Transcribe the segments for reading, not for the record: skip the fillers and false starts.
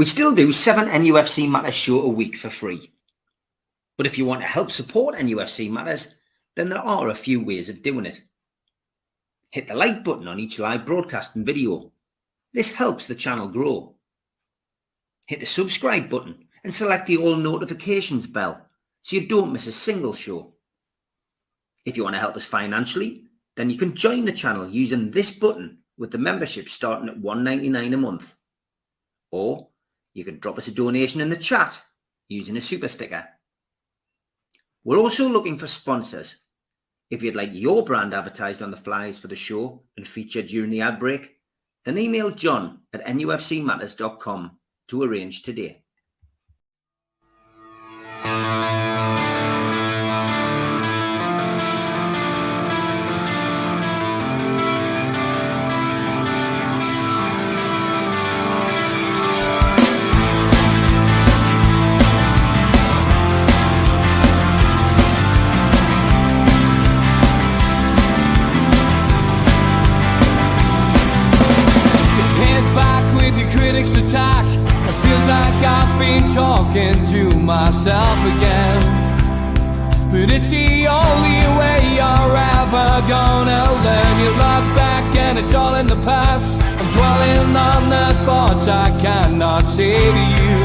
We still do 7 NUFC Matters show a week for free. But if you want to help support NUFC Matters, then there are a few ways of doing it. Hit the like button on each live broadcast and video. This helps the channel grow. Hit the subscribe button and select the all notifications bell so you don't miss a single show. If you want to help us financially, then you can join the channel using this button with the membership starting at $1.99 a month. Or you can drop us a donation in the chat using a super sticker. We're also looking for sponsors. If you'd like your brand advertised on the flyers for the show and featured during the ad break, then email john@nufcmatters.com to arrange today. Attack. It feels like I've been talking to myself again, but it's the only way you're ever gonna learn. You look back and it's all in the past. I'm dwelling on the thoughts I cannot say to you.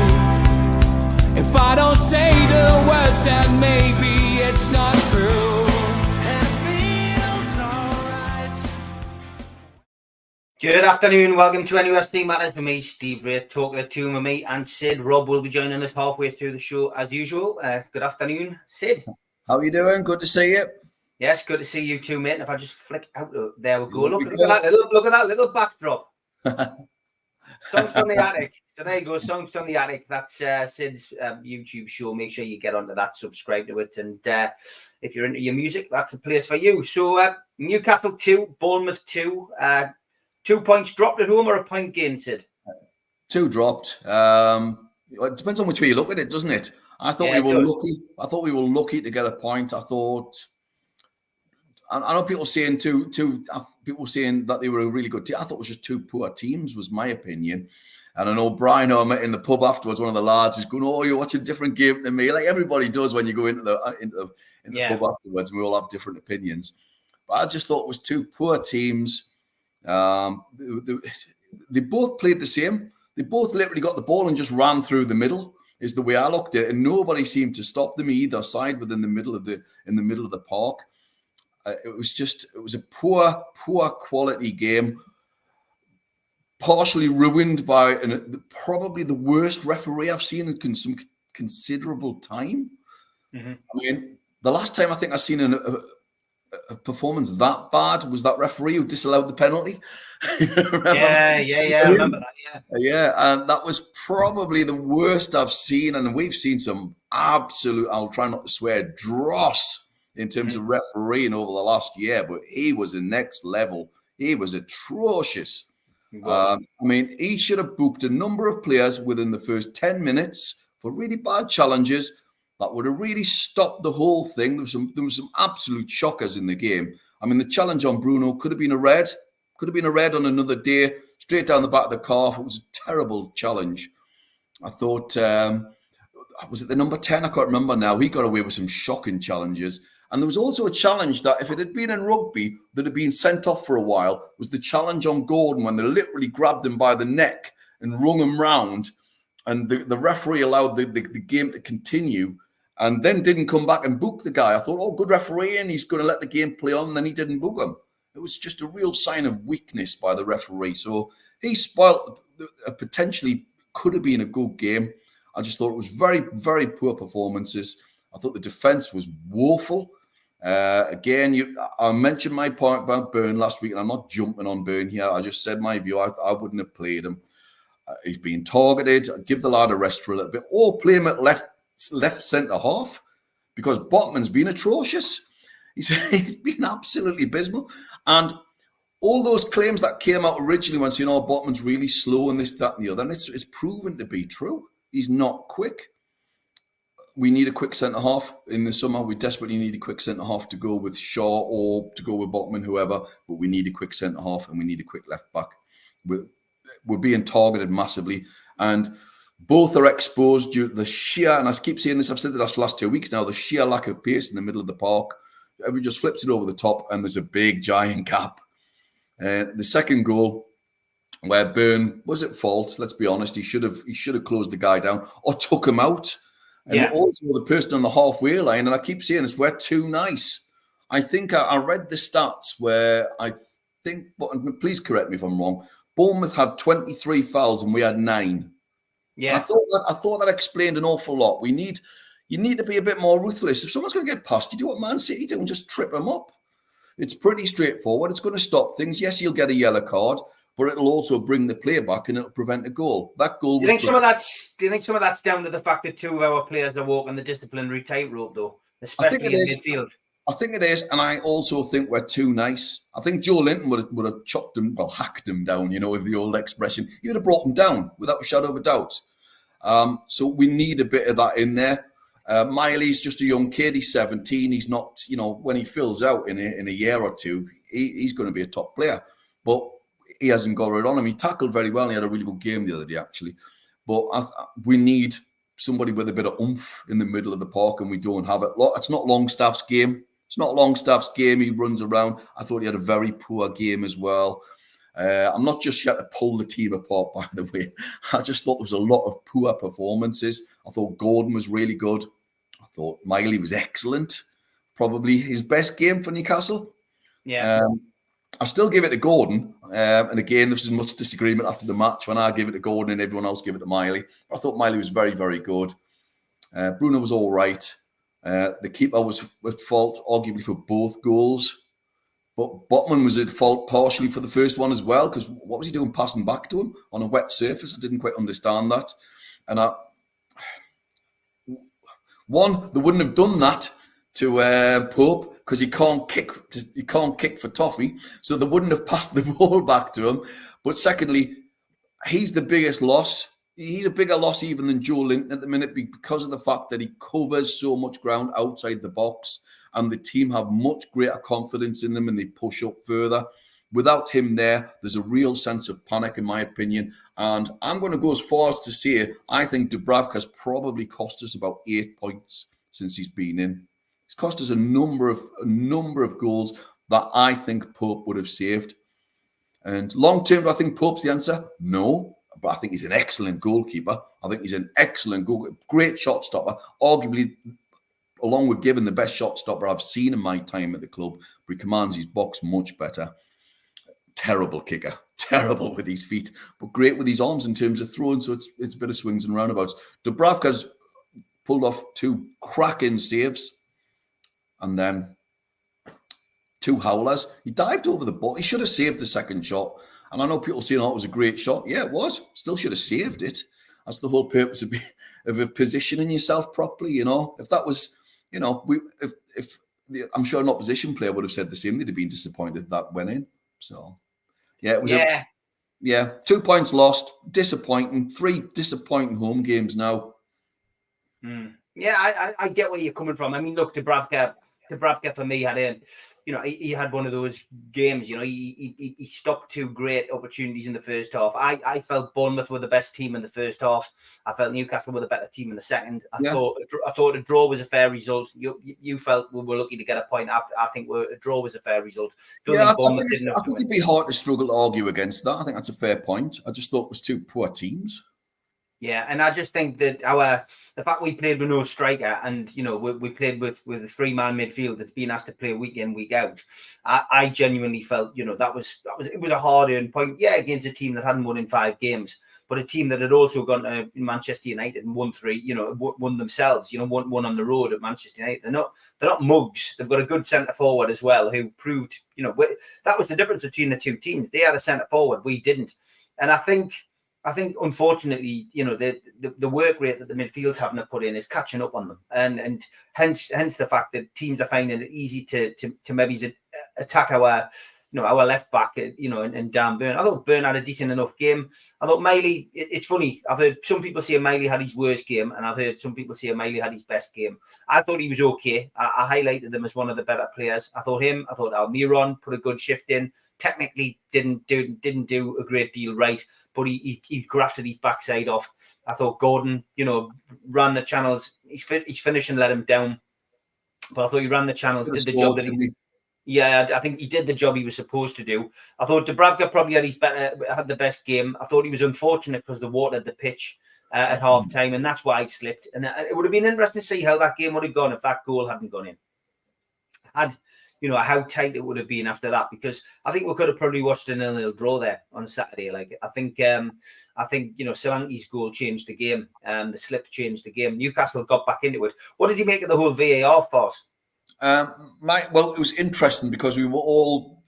If I don't say the words, then maybe it's not true. Good afternoon, welcome to NUFC Matters with me, Steve Ray, talking the Toon with me and Sid. Rob will be joining us halfway through the show as usual. Good afternoon, Sid. How are you doing? Good to see you. Yes, good to see you too, mate. And if I just flick out, there we go. Look at that little backdrop. Songs from the Attic. So there you go, Songs from the Attic. That's Sid's YouTube show. Make sure you get onto that, subscribe to it. And if you're into your music, that's the place for you. So Newcastle 2, Bournemouth 2. 2 points dropped at home or a point gained, Sid? 2 dropped. It depends on which way you look at it, doesn't it? I thought we were lucky. I thought we were lucky to get a point. I know people saying people saying that they were a really good team. I thought it was just 2 poor teams, was my opinion. And I know Brian, who I met in the pub afterwards, one of the lads, is going, "Oh, you're watching a different game than me," like everybody does when you go into the pub afterwards, and we all have different opinions. But I just thought it was 2 poor teams. They both played the same. They both literally got the ball and just ran through the middle, is the way I looked at it, and nobody seemed to stop them either side within the middle of the park. It was a poor quality game, partially ruined by probably the worst referee I've seen in some considerable time. Mm-hmm. I mean, the last time I think I've seen a performance that bad was that referee who disallowed the penalty. Yeah, I remember that. Yeah, and that was probably the worst I've seen, and we've seen some absolute, I'll try not to swear, dross in terms of refereeing over the last year, but he was the next level. He was atrocious. He was. I mean, he should have booked a number of players within the first 10 minutes for really bad challenges. That would have really stopped the whole thing. There was some absolute shockers in the game. I mean, the challenge on Bruno could have been a red. Could have been a red on another day, straight down the back of the calf. It was a terrible challenge. I thought, was it the number 10? I can't remember now. He got away with some shocking challenges. And there was also a challenge that if it had been in rugby that had been sent off for a while, was the challenge on Gordon when they literally grabbed him by the neck and wrung him round. And the referee allowed the game to continue and then didn't come back and book the guy. I thought, oh, good refereeing, he's going to let the game play on, and then he didn't book him. It was just a real sign of weakness by the referee. So he spoiled potentially could have been a good game. I just thought it was very, very poor performances. I thought the defence was woeful. Again, I mentioned my point about Byrne last week, and I'm not jumping on Byrne here. I just said my view. I wouldn't have played him. He's being targeted. I'd give the lad a rest for a little bit, or play him at left centre half, because Botman's been atrocious. He's been absolutely abysmal. And all those claims that came out originally when saying, "Oh, Botman's really slow and this, that, and the other," and it's proven to be true. He's not quick. We need a quick centre half in the summer. We desperately need a quick centre half to go with Shaw or to go with Botman, whoever. But we need a quick centre half and we need a quick left back. We're being targeted massively. And Both are exposed due to the sheer, and I keep saying this, I've said this last 2 weeks now, the sheer lack of pace in the middle of the park. Everybody just flips it over the top, and there's a big, giant gap. The second goal, where Byrne was at fault, let's be honest, he should have closed the guy down or took him out. And also the person on the halfway line, and I keep saying this, we're too nice. I think I read the stats where I think, but please correct me if I'm wrong, Bournemouth had 23 fouls and we had 9. Yeah, I thought that explained an awful lot. You need to be a bit more ruthless. If someone's going to get past you, do what Man City do and just trip them up. It's pretty straightforward. It's going to stop things. Yes, you'll get a yellow card, but it'll also bring the player back and it'll prevent a goal. That goal. Do you think some of that's down to the fact that 2 of our players are walking the disciplinary tightrope, though, especially in midfield? I think it is, and I also think we're too nice. I think Joe Linton would have chopped him, hacked him down, with the old expression. He would have brought him down without a shadow of a doubt. So we need a bit of that in there. Miley's just a young kid. He's 17. He's not, when he fills out in a year or two, he's going to be a top player. But he hasn't got it on him. He tackled very well. And he had a really good game the other day, actually. But we need somebody with a bit of oomph in the middle of the park, and we don't have it. It's not Longstaff's game. It's not Longstaff's game. He runs around. I thought he had a very poor game as well. I'm not just yet to pull the team apart, by the way. I just thought there was a lot of poor performances. I thought Gordon was really good. I thought Miley was excellent. Probably his best game for Newcastle. Yeah. I still give it to Gordon. And again, there was much disagreement after the match when I give it to Gordon and everyone else give it to Miley. I thought Miley was very, very good. Bruno was all right. The keeper was at fault, arguably, for both goals. But Botman was at fault partially for the first one as well, because what was he doing passing back to him on a wet surface? I didn't quite understand that. And they wouldn't have done that to Pope because he can't kick for toffee, so they wouldn't have passed the ball back to him. But secondly, he's the biggest loss. He's a bigger loss even than Joe Linton at the minute because of the fact that he covers so much ground outside the box, and the team have much greater confidence in them and they push up further. Without him there, there's a real sense of panic, in my opinion. And I'm going to go as far as to say I think Dubravka's probably cost us about 8 points since he's been in. He's cost us a number of goals that I think Pope would have saved. And long term, do I think Pope's the answer? No. But I think he's an excellent goalkeeper. I think he's an excellent goalkeeper. Great shot stopper. Arguably, along with Given, the best shot stopper I've seen in my time at the club. But he commands his box much better. Terrible kicker. Terrible with his feet. But great with his arms in terms of throwing. So it's a bit of swings and roundabouts. Dubravka's pulled off 2 cracking saves. And then 2 howlers. He dived over the ball. He should have saved the second shot. And I know people saying, it was a great shot. Yeah, it was. Still should have saved it. That's the whole purpose of positioning yourself properly, If that was, I'm sure an opposition player would have said the same. They'd have been disappointed that went in. So, yeah, it was 2 points lost. Disappointing. 3 disappointing home games now. Yeah, I get where you're coming from. I mean, look, Dubravka for me had he had one of those games. He stopped 2 great opportunities in the first half. I felt Bournemouth were the best team in the first half. I felt Newcastle were the better team in the second. I thought a draw was a fair result. You felt we were lucky to get a point. I think a draw was a fair result. I think it'd be hard to struggle to argue against that. I think that's a fair point. I just thought it was 2 poor teams. Yeah, and I just think that the fact we played with no striker and, we played with a 3-man midfield that's been asked to play week in, week out. I genuinely felt, it was a hard-earned point. Yeah, against a team that hadn't won in 5 games, but a team that had also gone to Manchester United and won 3, won themselves, won on the road at Manchester United. They're not mugs. They've got a good centre forward as well who proved, that was the difference between the 2 teams. They had a centre forward, we didn't. And I think unfortunately, the work rate that the midfield's having to put in is catching up on them, and hence the fact that teams are finding it easy to maybe attack our our left back, and Dan Burn. I thought Burn had a decent enough game. I thought Miley, it's funny. I've heard some people say Miley had his worst game, and I've heard some people say Miley had his best game. I thought he was okay. I highlighted him as one of the better players. I thought Almiron put a good shift in. Technically didn't do a great deal right, but he grafted his backside off. I thought Gordon, ran the channels. His finishing let him down, but I thought he ran the channels, did the job that he. Yeah, I think he did the job he was supposed to do. I thought Dubravka probably had the best game. I thought he was unfortunate because the water the pitch at half time, and that's why he slipped. And it would have been interesting to see how that game would have gone if that goal hadn't gone in. How tight it would have been after that, because I think we could have probably watched a 0-0 draw there on Saturday. I think Solanke's goal changed the game. The slip changed the game. Newcastle got back into it. What did you make of the whole VAR farce? Well, it was interesting because we were all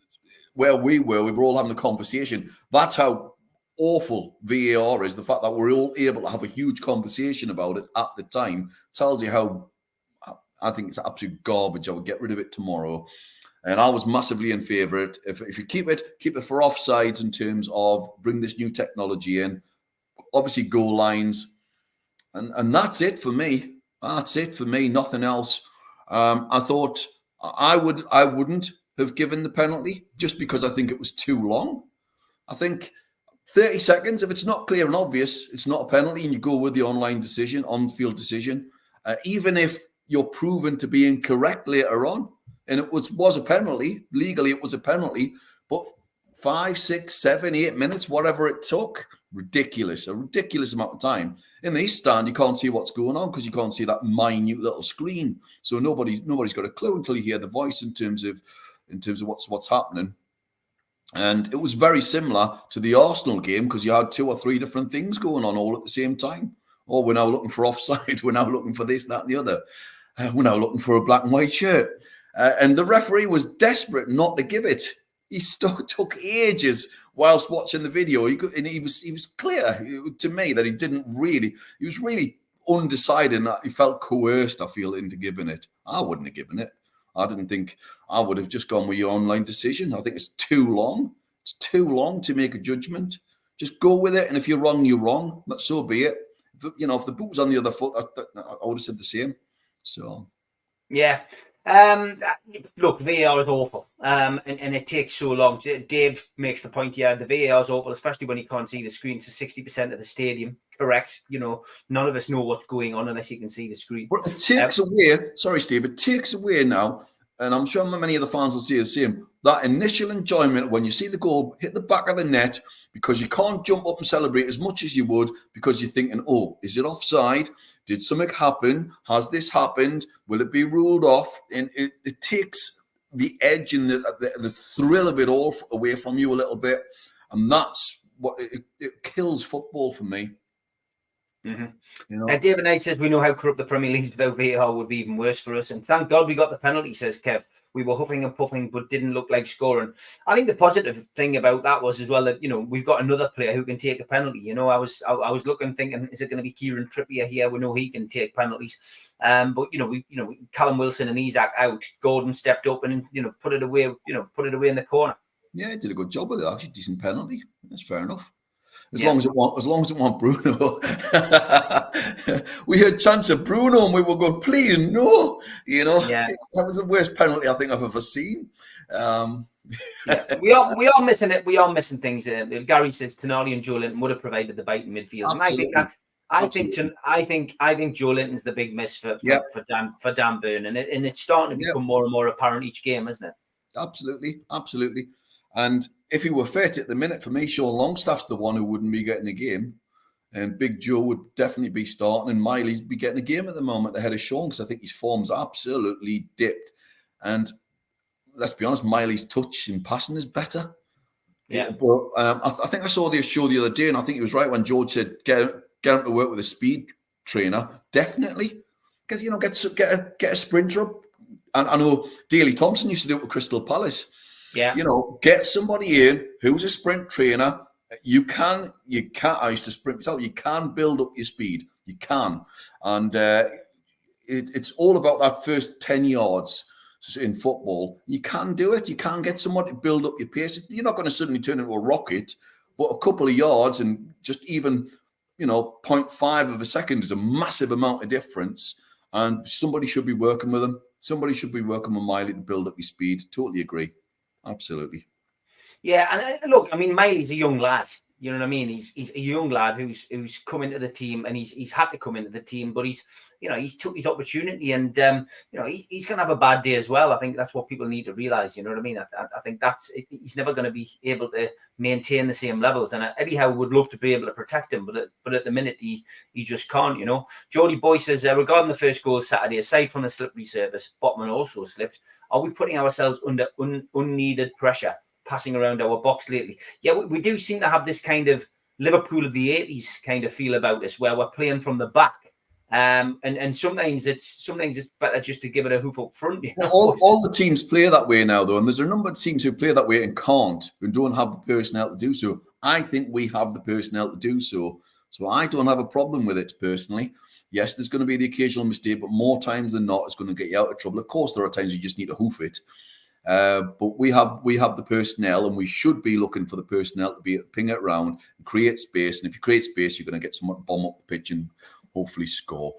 where we were all having a conversation. That's how awful VAR is. The fact that we're all able to have a huge conversation about it at the time tells you how I think it's absolute garbage. I would get rid of it tomorrow. And I was massively in favour of it. If you keep it for offsides in terms of bring this new technology in, obviously goal lines, and that's it for me. That's it for me. Nothing else. I thought I wouldn't have given the penalty just because I think it was too long. I think 30 seconds, if it's not clear and obvious, it's not a penalty, and you go with the on-field decision, even if you're proven to be incorrect later on. And it was a penalty. Legally, it was a penalty. But 5, 6, 7, 8 minutes, whatever it took, a ridiculous amount of time. In the East Stand, you can't see what's going on because you can't see that minute little screen. So nobody's got a clue until you hear the voice in terms of what's happening. And it was very similar to the Arsenal game because you had 2 or 3 different things going on all at the same time. Oh, we're now looking for offside. We're now looking for this, that, and the other. We're now looking for a black and white shirt. And the referee was desperate not to give it. He still took ages whilst watching the video. He was clear to me that he was really undecided. He felt coerced, I feel, into giving it. I wouldn't have given it. I didn't think I would have just gone with your online decision. I think it's too long. It's too long to make a judgment. Just go with it. And if you're wrong, you're wrong. But so be it. If the boot was on the other foot, I would have said the same. So, yeah. Look, VAR is awful, and it takes so long. Dave makes the point here. The VAR is awful, especially when you can't see the screen. So 60% of the stadium, correct? None of us know what's going on unless you can see the screen. But it takes away. Sorry, Steve. It takes away now, and I'm sure many of the fans will see the same. That initial enjoyment when you see the goal hit the back of the net, because you can't jump up and celebrate as much as you would because you're thinking, oh, is it offside? Did something happen? Has this happened? Will it be ruled off? And it takes the edge and the thrill of it all away from you a little bit. And that's what it kills football for me. Mm-hmm. David Knight says, we know how corrupt the Premier League without VAR would be even worse for us. And thank God we got the penalty, says Kev. We were huffing and puffing, but didn't look like scoring. I think the positive thing about that was as well that, we've got another player who can take a penalty. I was looking, thinking, is it going to be Kieran Trippier here? We know he can take penalties. But Callum Wilson and Isaac out. Gordon stepped up and, put it away in the corner. Yeah, he did a good job with it. Actually, decent penalty. That's fair enough. As long as it wasn't Bruno. We had chance of Bruno and we were going, please, no. That was the worst penalty I think I've ever seen. We are missing it. We are missing things. Gary says Tonali and Joe Linton would have provided the bite in midfield. Absolutely. And I think Joe Linton's the big miss for Dan Burn, and it's starting to become more and more apparent each game, isn't it? Absolutely. And if he were fit at the minute, for me, Sean Longstaff's the one who wouldn't be getting a game. And Big Joe would definitely be starting. And Miley's be getting a game at the moment ahead of Sean because I think his form's absolutely dipped. And let's be honest, Miley's touch in passing is better. Yeah. But I think I saw the show the other day, and I think he was right when George said, get him to work with a speed trainer. Definitely. Because, get a sprinter up. And I know Daley Thompson used to do it with Crystal Palace. Yeah. Get somebody in who's a sprint trainer. You can. I used to sprint myself. You can build up your speed. You can. And it's all about that first 10 yards. in football, you can do it. You can get someone to build up your pace. You're not going to suddenly turn into a rocket, but a couple of yards and just even, 0.5 of a second is a massive amount of difference. And somebody should be working with them. Somebody should be working with Miley to build up your speed. Totally agree. Absolutely. Yeah, and look, I mean, Miley's a young lad. You know what I mean? He's a young lad who's come into the team, and he's had to come into the team, but he's took his opportunity, and he's going to have a bad day as well. I think that's what people need to realize. You know what I mean? I think he's never going to be able to maintain the same levels. And Eddie Howe would love to be able to protect him, but at the minute he just can't. Jody Boy says regarding the first goal Saturday, aside from the slippery surface, Botman also slipped. Are we putting ourselves under unneeded pressure, passing around our box lately? Yeah, we do seem to have this kind of Liverpool of the 80s kind of feel about us, where we're playing from the back. And sometimes it's better just to give it a hoof up front. All the teams play that way now, though, and there's a number of teams who play that way and can't, who don't have the personnel to do so. I think we have the personnel to do so. So I don't have a problem with it personally. Yes, there's going to be the occasional mistake, but more times than not, it's going to get you out of trouble. Of course, there are times you just need to hoof it. But we have the personnel, and we should be looking for the personnel to be ping it around and create space. And if you create space, you're going to get someone to bomb up the pitch and hopefully score.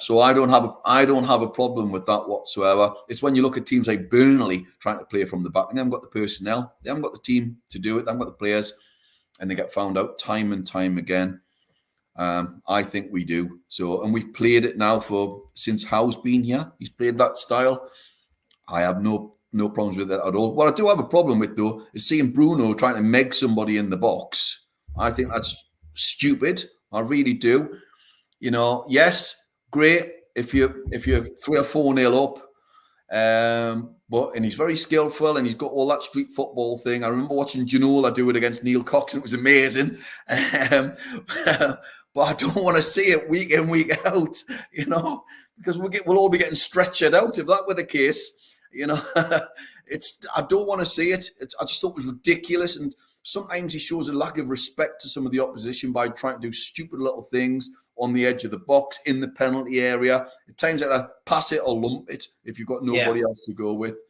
So I don't have a problem with that whatsoever. It's when you look at teams like Burnley trying to play from the back, and they haven't got the personnel, they haven't got the team to do it, they haven't got the players, and they get found out time and time again. I think we do. So, and we've played it now since Howe's been here. He's played that style. I have no problems with that at all. What I do have a problem with, though, is seeing Bruno trying to meg somebody in the box. I think that's stupid. I really do. Yes, great if you're 3 or 4-0 up, and he's very skillful and he's got all that street football thing. I remember watching Ginola do it against Neil Cox, and it was amazing. But I don't want to see it week in, week out, because we'll all be getting stretchered out if that were the case. I don't want to see it. I just thought it was ridiculous. And sometimes he shows a lack of respect to some of the opposition by trying to do stupid little things on the edge of the box, in the penalty area. At times like that, pass it or lump it if you've got nobody else to go with.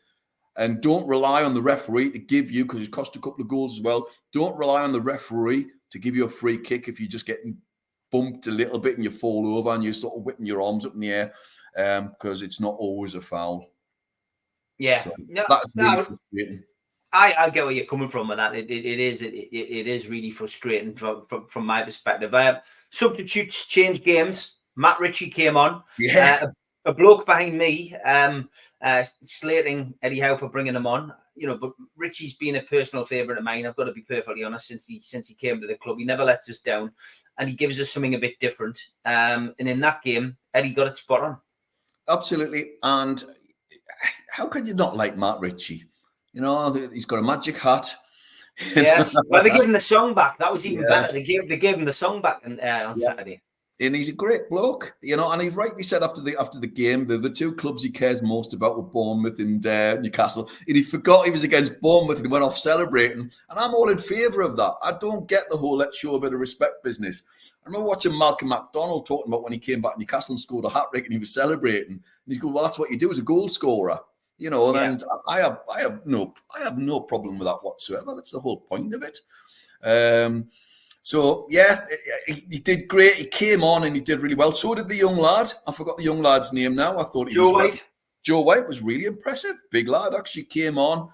And don't rely on the referee to give you, because it cost a couple of goals as well, don't rely on the referee to give you a free kick if you're just getting bumped a little bit and you fall over and you're sort of whipping your arms up in the air, because it's not always a foul. Yeah, so that's really frustrating. I get where you're coming from with that. It is really frustrating from my perspective. Substitutes change games. Matt Ritchie came on. Yeah, a bloke behind me slating Eddie Howe for bringing him on. But Ritchie's been a personal favourite of mine. I've got to be perfectly honest. Since he came to the club, he never lets us down, and he gives us something a bit different. And in that game, Eddie got it spot on. Absolutely. And how can you not like Matt Ritchie? He's got a magic hat. Yes. Well, they gave him the song back. That was even better. They gave him the song back on Saturday. And he's a great bloke, and he rightly said after the game, the two clubs he cares most about were Bournemouth and Newcastle. And he forgot he was against Bournemouth and went off celebrating. And I'm all in favour of that. I don't get the whole let's show a bit of respect business. I remember watching Malcolm MacDonald talking about when he came back to Newcastle and scored a hat-trick and he was celebrating. And he's going, well, that's what you do as a goal scorer. And I have no problem with that whatsoever. That's the whole point of it. So he did great. He came on and he did really well. So did the young lad. I forgot the young lad's name now. I thought Joe White. Joe White was really impressive. Big lad, actually came on,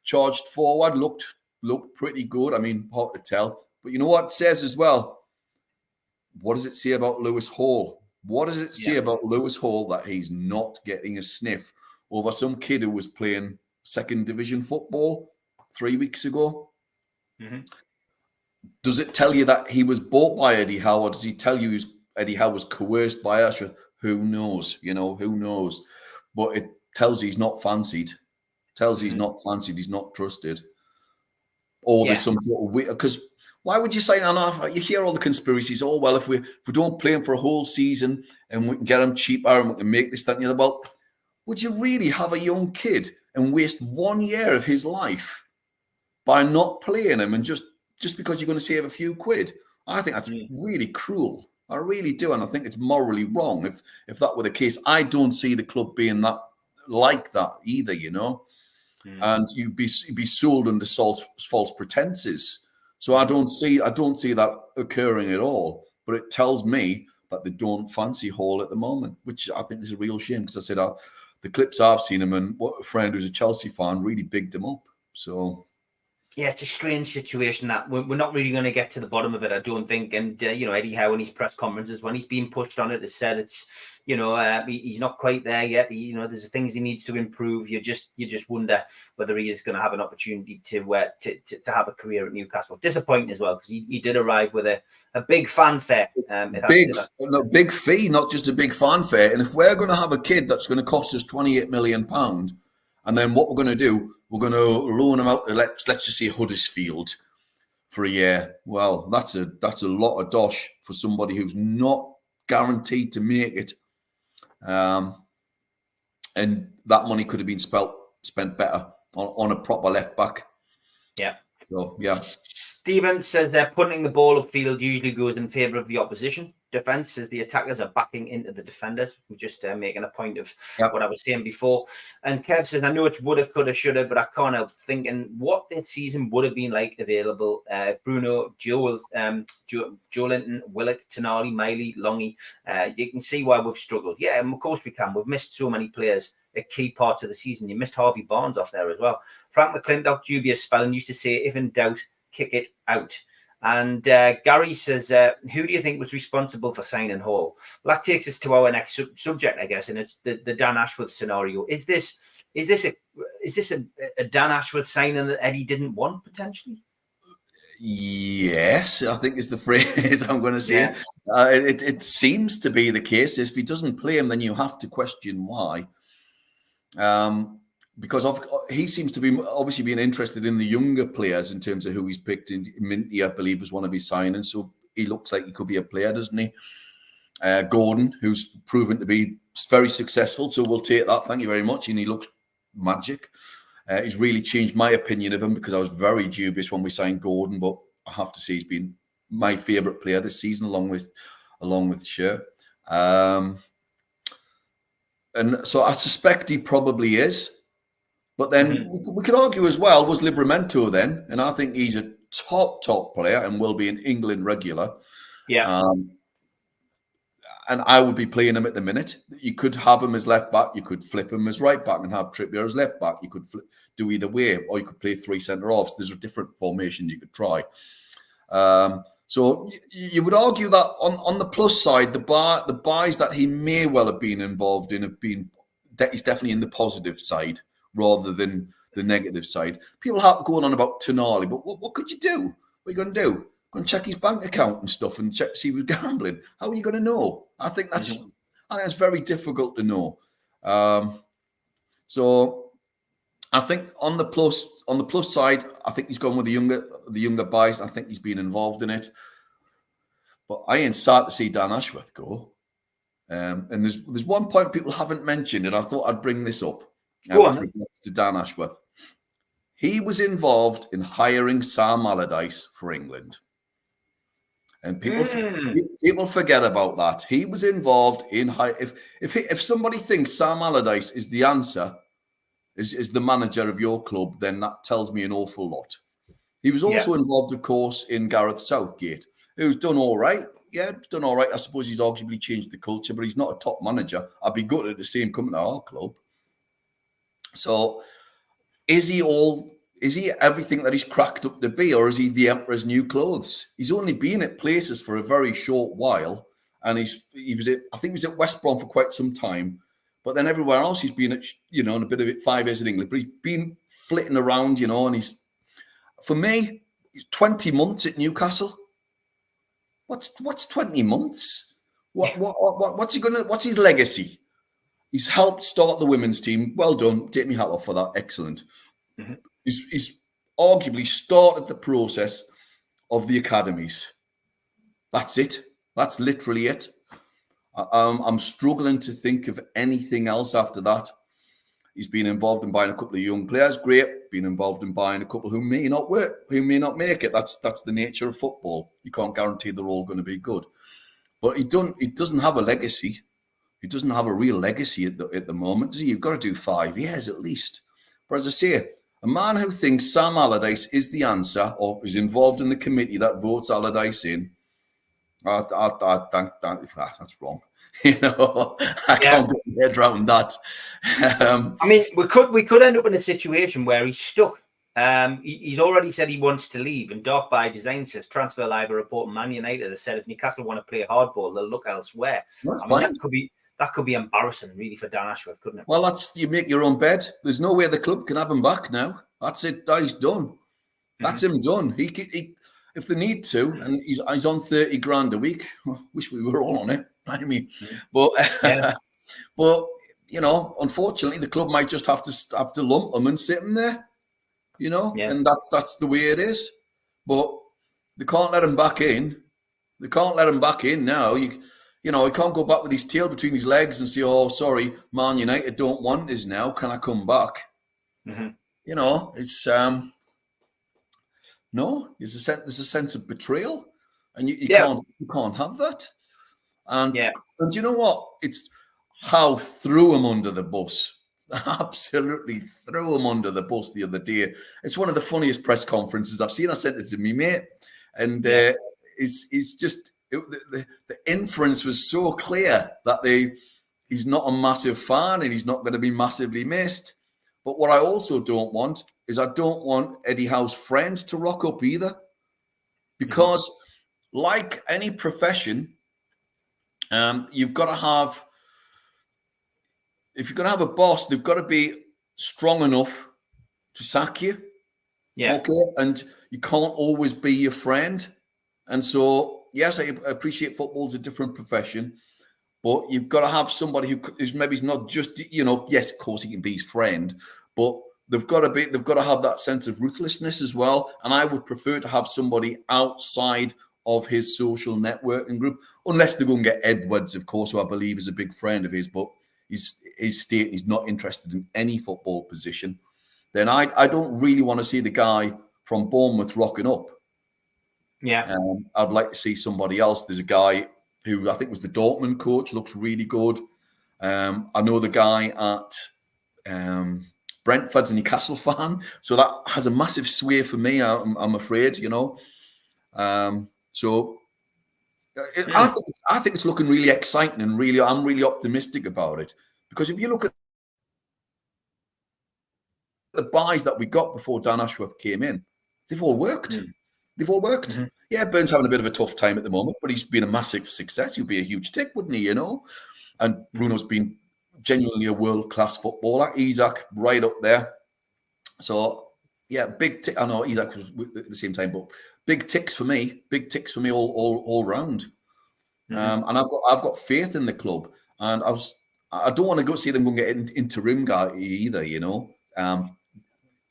charged forward, looked pretty good. I mean, hard to tell. But you know what it says as well? What does it say about Lewis Hall? What does it say about Lewis Hall that he's not getting a sniff over some kid who was playing second division football 3 weeks ago? Mm-hmm. Does it tell you that he was bought by Eddie Howe, or does he tell you Eddie Howe was coerced by Ashworth? Who knows? Who knows? But it tells you he's not fancied. Tells you he's not fancied. He's not trusted. Or there's some sort of weird. Because why would you say that? You hear all the conspiracies. Oh, well, if we don't play him for a whole season and we can get him cheaper and we can make this, that, and the other. Well, would you really have a young kid and waste 1 year of his life by not playing him and just because you're going to save a few quid? I think that's really cruel. I really do. And I think it's morally wrong if that were the case. I don't see the club being that like that either, you know. And you'd be sold under false pretenses. So I don't see that occurring at all. But it tells me that they don't fancy Hall at the moment, which I think is a real shame, because I said the clips I've seen him, and what a friend who's a Chelsea fan really bigged him up. So yeah, it's a strange situation that we're not really going to get to the bottom of it, I don't think. And you know, Eddie Howe in his press conferences, when he's been pushed on it, has said it's, you know, he's not quite there yet. You know, there's things he needs to improve. You just wonder whether he is going to have an opportunity to have a career at Newcastle. Disappointing as well, because he did arrive with a big fanfare. Big fee, not just a big fanfare. And if we're going to have a kid that's going to cost us £28 million, and then what we're going to do, we're going to loan him out to let's just say Huddersfield for a year. Well, that's a lot of dosh for somebody who's not guaranteed to make it. And that money could have been spent better on a proper left back. Yeah. So, yeah. Stephen says they're punting the ball upfield usually goes in favour of the opposition defence, as the attackers are backing into the defenders. We're just making a point of what I was saying before. And Kev says, I know it's woulda, coulda, shoulda, but I can't help thinking what this season would have been like available. Bruno, Joelinton, Willock, Tonali, Miley, Longy. You can see why we've struggled. Yeah, and of course we can. We've missed so many players at key parts of the season. You missed Harvey Barnes off there as well. Frank McClintock, dubious spelling, used to say, if in doubt, kick it out. And Gary says, who do you think was responsible for signing Hall? Well, that takes us to our next subject, I guess, and it's the Dan Ashworth scenario. Is this a Dan Ashworth signing that Eddie didn't want potentially? Yes, I think is the phrase I'm going to say. Yeah. It seems to be the case. If he doesn't play him, then you have to question why. Because he seems to be obviously being interested in the younger players in terms of who he's picked. In Minty, I believe, was one of his signings, so he looks like he could be a player, doesn't he? Gordon, who's proven to be very successful, so we'll take that. Thank you very much. And he looks magic. He's really changed my opinion of him, because I was very dubious when we signed Gordon, but I have to say he's been my favourite player this season, along with Sher. And so I suspect he probably is. But then we could argue as well, was Livramento then? And I think he's a top player and will be an England regular. Yeah. And I would be playing him at the minute. You could have him as left back. You could flip him as right back and have Trippier as left back. You could do either way, or you could play three centre-halves. There's different formations you could try. So you would argue that on the plus side, the buys that he may well have been involved in he's definitely in the positive side, rather than the negative side. People are going on about Tonali, but what could you do? What are you going to do? Go and check his bank account and stuff and check to see who's gambling. How are you going to know? I think that's very difficult to know. So I think on the plus side, I think he's gone with the younger buys. I think he's been involved in it. But I ain't sad to see Dan Ashworth go. And there's one point people haven't mentioned, and I thought I'd bring this up. With regards to Dan Ashworth. He was involved in hiring Sam Allardyce for England. And people forget about that. He was involved in if somebody thinks Sam Allardyce is the answer, is the manager of your club, then that tells me an awful lot. He was also involved, of course, in Gareth Southgate, who's done all right. Yeah, he's done all right. I suppose he's arguably changed the culture, but he's not a top manager. I'd be good at the same coming to our club. So is he everything that he's cracked up to be, or is he the emperor's new clothes? He's only been at places for a very short while, and I think he was at West Brom for quite some time, but then everywhere else he's been at, in a bit of it, 5 years in England, but he's been flitting around, and for me, 20 months at Newcastle. What's 20 months? What's his legacy? He's helped start the women's team. Well done. Take me hat off for that. Excellent. Mm-hmm. He's arguably started the process of the academies. That's it. That's literally it. I'm struggling to think of anything else after that. He's been involved in buying a couple of young players. Great. Been involved in buying a couple who may not make it. That's the nature of football. You can't guarantee they're all going to be good. But he doesn't have a legacy. He doesn't have a real legacy at the moment, does he? You've got to do 5 years at least. But as I say, a man who thinks Sam Allardyce is the answer or is involved in the committee that votes Allardyce in, I think that's wrong. You know, I can't get my head around that. I mean, we could end up in a situation where he's stuck. He's already said he wants to leave, and Dark by Design says transfer live a report. Man United has said if Newcastle want to play hardball, they'll look elsewhere. I mean, that could be embarrassing, really, for Dan Ashworth, couldn't it? Well, you make your own bed. There's no way the club can have him back now. That's it. He's done. That's him done. He if they need to, and he's on 30 grand a week. Wish we were all on it. I mean, but but you know, unfortunately, the club might just have to lump him and sit him there. You know, and that's the way it is. But they can't let him back in. They can't let him back in now. You know, he can't go back with his tail between his legs and say, "Oh, sorry, Man United don't want us now. Can I come back?" You know, it's no. There's a sense of betrayal, and you can't have that. And you know what? It's how threw him under the bus. Absolutely threw him under the bus the other day. It's one of the funniest press conferences I've seen. I sent it to me mate, and it's just the inference was so clear that he's not a massive fan and he's not going to be massively missed. But what I also don't want is I don't want Eddie Howe's friend to rock up either, because like any profession, you've got to have. If you're going to have a boss, they've got to be strong enough to sack you. Yeah. Okay. And you can't always be your friend. And so, yes, I appreciate football's a different profession, but you've got to have somebody who's maybe not just, you know, yes, of course he can be his friend, but they've got to have that sense of ruthlessness as well. And I would prefer to have somebody outside of his social networking group, unless they go and get Edwards, of course, who I believe is a big friend of his, but he's stating he's not interested in any football position, then I don't really want to see the guy from Bournemouth rocking up. Yeah. I'd like to see somebody else. There's a guy who I think was the Dortmund coach, looks really good. I know the guy at Brentford's a Newcastle fan, so that has a massive sway for me, I'm afraid, you know. So I think it's looking really exciting, and I'm really optimistic about it, because if you look at the buys that we got before Dan Ashworth came in, they've all worked. They've all worked. Yeah, Burns having a bit of a tough time at the moment, but he's been a massive success. He'd be a huge tick, wouldn't he? You know, and Bruno's been genuinely a world-class footballer. Isak right up there. So yeah, big tick. I know Isak was at the same time, but big ticks for me. Big ticks for me all round. And I've got faith in the club, and I don't want to go see them go and get an interim guy either. You know,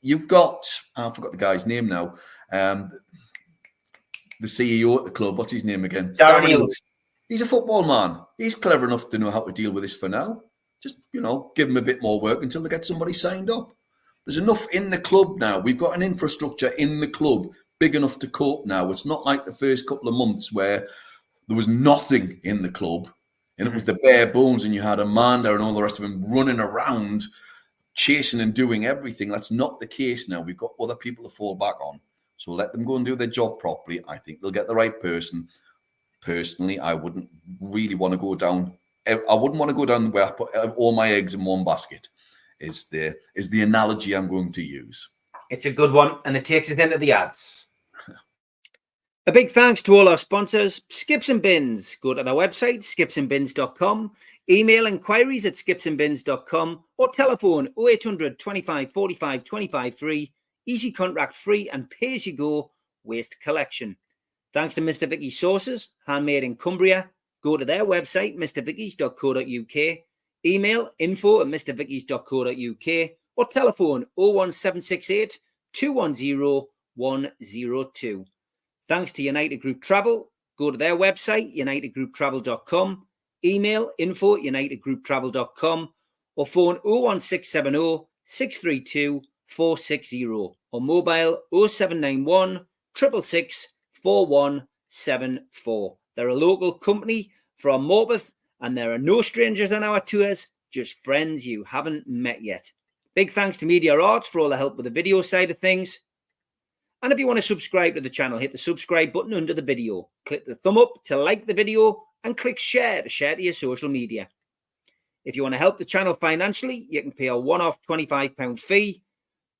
you've got I forgot the guy's name now. The CEO at the club, what's his name again? Darren Eales. He's a football man. He's clever enough to know how to deal with this for now. Just, you know, give him a bit more work until they get somebody signed up. There's enough in the club now. We've got an infrastructure in the club big enough to cope now. It's not like the first couple of months where there was nothing in the club and it was the bare bones and you had Amanda and all the rest of them running around chasing and doing everything. That's not the case now. We've got other people to fall back on. So let them go and do their job properly. I think they'll get the right person. Personally, I wouldn't really want to go down. I wouldn't want to go down where I put all my eggs in one basket. Is the analogy I'm going to use. It's a good one, and it takes us into the ads. A big thanks to all our sponsors, Skips and Bins. Go to their website, skipsandbins.com. Email inquiries at skipsandbins.com or telephone 0800 25 45 25 3. Easy contract free and pay as you go waste collection. Thanks to Mr. Vicky's Sauces, handmade in Cumbria. Go to their website, mrvickies.co.uk. Email info@mrvickies.co.uk or telephone 01768 210 102. Thanks to United Group Travel. Go to their website, unitedgrouptravel.com. Email info@unitedgrouptravel.com or phone 01670 632 460 or mobile 0791 666 4174. They're a local company from Morpeth And there are no strangers on our tours, just friends you haven't met yet. Big thanks to Media Arts for all the help with the video side of things. And if you want to subscribe to the channel, hit the subscribe button under the video. Click the thumb up to like the video and click share to share to your social media. If you want to help the channel financially, you can pay a one-off £25 fee.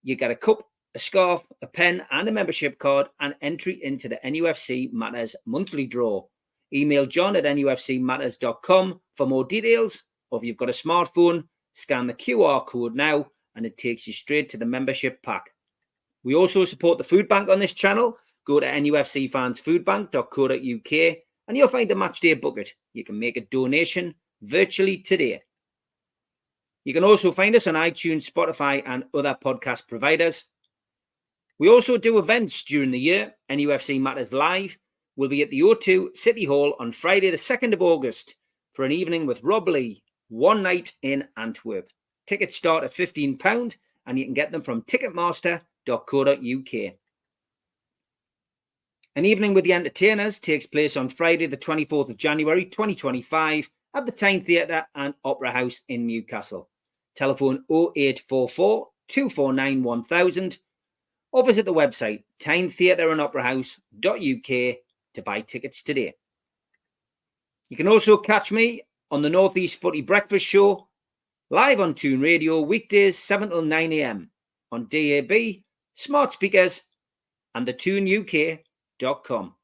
You get a cup, a scarf, a pen and a membership card and entry into the NUFC Matters monthly draw. Email john@nufcmatters.com for more details. Or if you've got a smartphone, scan the QR code now and it takes you straight to the membership pack. We also support the food bank on this channel. Go to nufcfansfoodbank.co.uk and you'll find the matchday bucket. You can make a donation virtually today. You can also find us on iTunes, Spotify and other podcast providers. We also do events during the year. NUFC Matters Live will be at the O2 City Hall on Friday the 2nd of August for an evening with Rob Lee, one night in Antwerp. Tickets start at £15 and you can get them from ticketmaster.co.uk. An evening with the entertainers takes place on Friday the 24th of January 2025 at the Tyne Theatre and Opera House in Newcastle. Telephone 0844 249 1000 or visit the website tynetheatreandoperahouse.uk to buy tickets today. You can also catch me on the North East Footy Breakfast Show live on Toon Radio weekdays 7 till 9 a.m. on DAB, smart speakers and the toonuk.com.